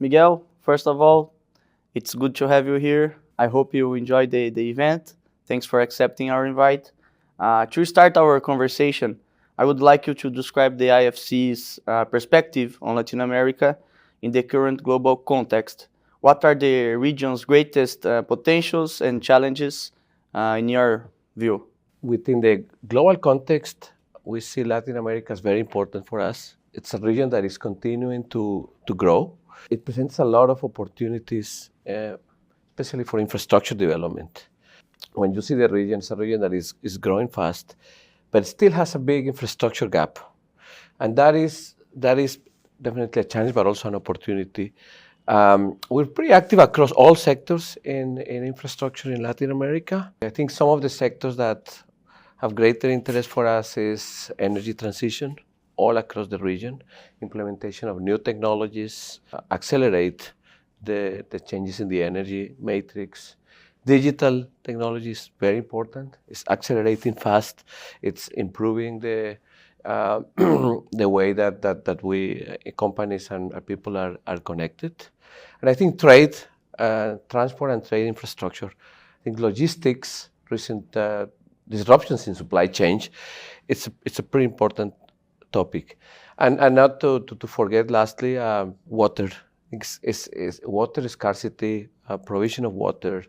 Miguel, first of all, it's good to have you here. I hope you enjoyed the event. Thanks for accepting our invite. To start our conversation, I would like you to describe the IFC's perspective on Latin America in the current global context. What are the region's greatest potentials and challenges in your view? Within the global context, we see Latin America as very important for us. It's a region that is continuing to grow. It presents a lot of opportunities, especially for infrastructure development. When you see the region, it's a region that is growing fast, but still has a big infrastructure gap. And that is definitely a challenge, but also an opportunity. We're pretty active across all sectors in infrastructure in Latin America. I think some of the sectors that have greater interest for us is energy transition all across the region, implementation of new technologies, accelerate the changes in the energy matrix. Digital technology is very important. It's accelerating fast. It's improving the the way that we companies and people are connected. And I think trade, transport and trade infrastructure, I think logistics, recent disruptions in supply chain, it's a pretty important topic. And not to forget, lastly, water. Is water scarcity, provision of water,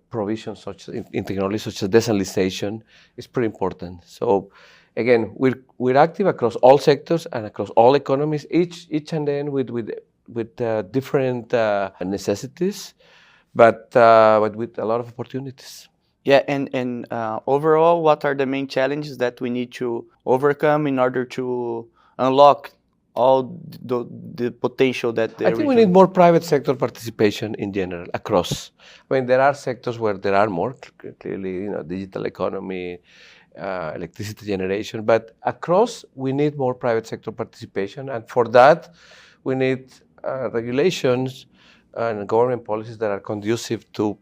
provision such in technology such as desalination is pretty important. So again, we're active across all sectors and across all economies, each and then with different necessities, but with a lot of opportunities. Yeah, and overall, what are the main challenges that we need to overcome in order to unlock all the potential that the I think we need more private sector participation in general across. I mean, there are sectors where there are more, clearly, digital economy, electricity generation, but across we need more private sector participation, and for that we need regulations and government policies that are conducive to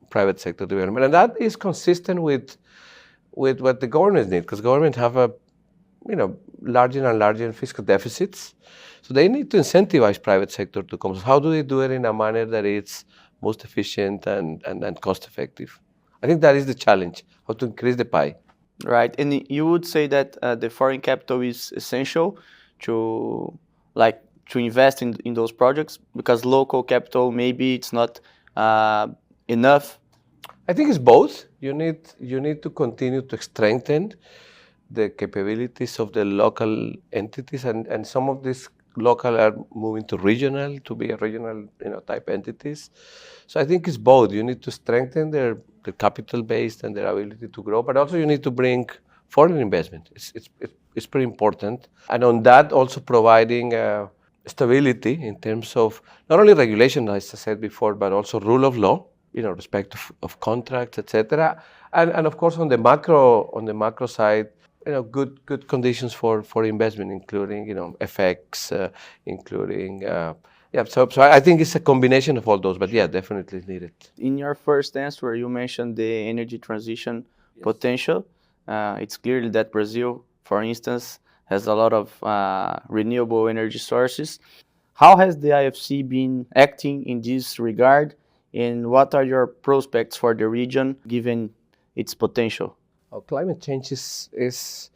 private sector development, and that is consistent with what the governments need, because governments have a larger and larger fiscal deficits, so they need to incentivize private sector to come. So how do they do it in a manner that it's most efficient and cost effective? I think that is the challenge: how to increase the pie. Right, and you would say that the foreign capital is essential to to invest in those projects, because local capital maybe it's not enough. I think it's both. You need to continue to strengthen the capabilities of the local entities, and some of these local are moving to regional, to be a regional type entities. So I think it's both. You need to strengthen their capital base and their ability to grow, but also you need to bring foreign investment. It's pretty important, and on that also providing stability in terms of not only regulation, as I said before, but also rule of law, respect of contracts, etc. And of course on the macro side, good conditions for investment, including FX, including So I think it's a combination of all those, but yeah, definitely it's needed. In your first answer, you mentioned the energy transition potential. It's clear that Brazil, for instance, has a lot of renewable energy sources. How has the IFC been acting in this regard, and what are your prospects for the region given its potential? Climate change is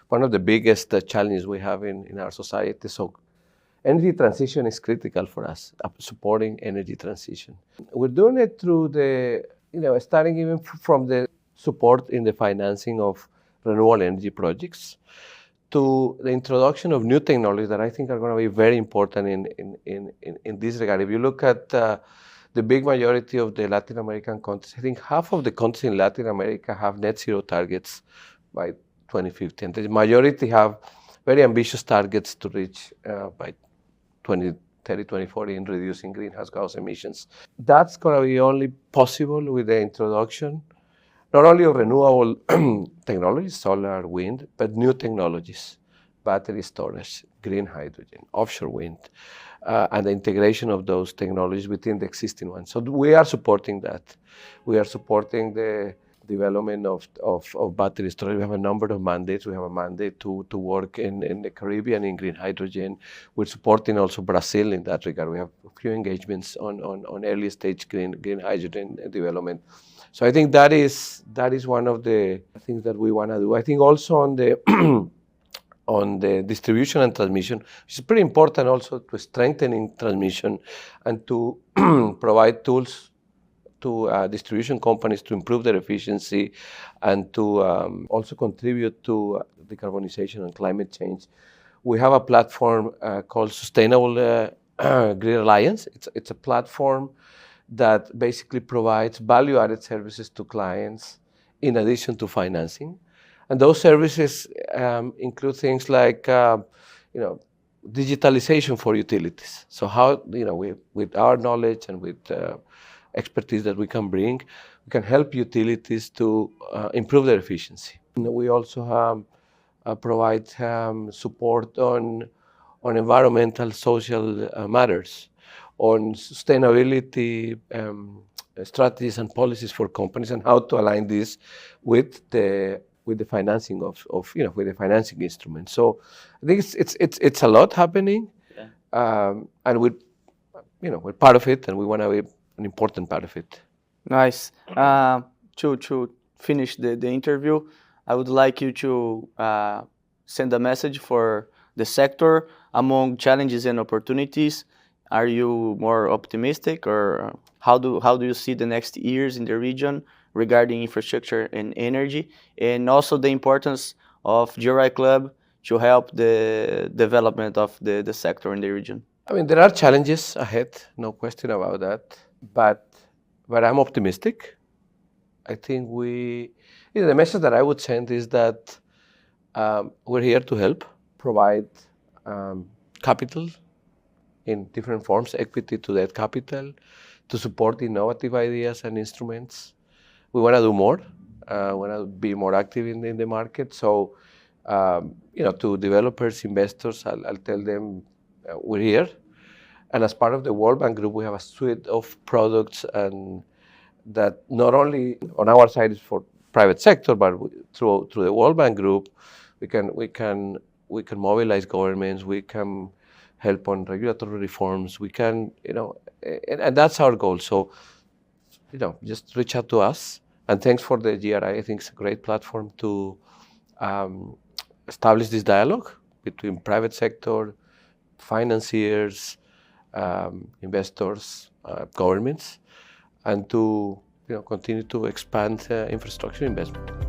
one of the biggest challenges we have in our society. So energy transition is critical for us, supporting energy transition. We're doing it through starting even from the support in the financing of renewable energy projects to the introduction of new technologies that I think are going to be very important in this regard. If you look at the big majority of the Latin American countries, I think half of the countries in Latin America have net zero targets by 2050. And the majority have very ambitious targets to reach by 2030, 2040 in reducing greenhouse gas emissions. That's going to be only possible with the introduction not only of renewable technologies, solar, wind, but new technologies, battery storage, green hydrogen, offshore wind, and the integration of those technologies within the existing ones. So we are supporting that. We are supporting the development of battery storage. We have a number of mandates. We have a mandate to work in the Caribbean in green hydrogen. We're supporting also Brazil in that regard. We have a few engagements on early stage green hydrogen development. So I think that is one of the things that we want to do. I think also on the on the distribution and transmission, which is pretty important also to strengthening transmission and to provide tools to distribution companies to improve their efficiency and to also contribute to decarbonization and climate change. We have a platform called Sustainable Grid Alliance. It's a platform that basically provides value-added services to clients in addition to financing. And those services include things like, digitalization for utilities. So how, with our knowledge and with expertise that we can bring, we can help utilities to improve their efficiency. We also provide support on environmental, social matters, on sustainability strategies and policies for companies, and how to align this with the financing with the financing instruments. So I think it's a lot happening, and we're part of it, and we want to be an important part of it. Nice. To finish the interview, I would like you to send a message for the sector among challenges and opportunities. Are you more optimistic, or how do you see the next years in the region regarding infrastructure and energy, and also the importance of GRI Club to help the development of the sector in the region? I mean, there are challenges ahead, no question about that, but I'm optimistic. I think the message that I would send is that we're here to help provide capital in different forms, equity to debt capital, to support innovative ideas and instruments. We want to do more. We want to be more active in the market. So, to developers, investors, I'll tell them we're here. And as part of the World Bank Group, we have a suite of products, and that not only on our side is for private sector, but through the World Bank Group, we can mobilize governments. We can help on regulatory reforms. We can, and that's our goal. So, just reach out to us. And thanks for the GRI. I think it's a great platform to establish this dialogue between private sector, financiers, investors, governments, and to continue to expand infrastructure investment.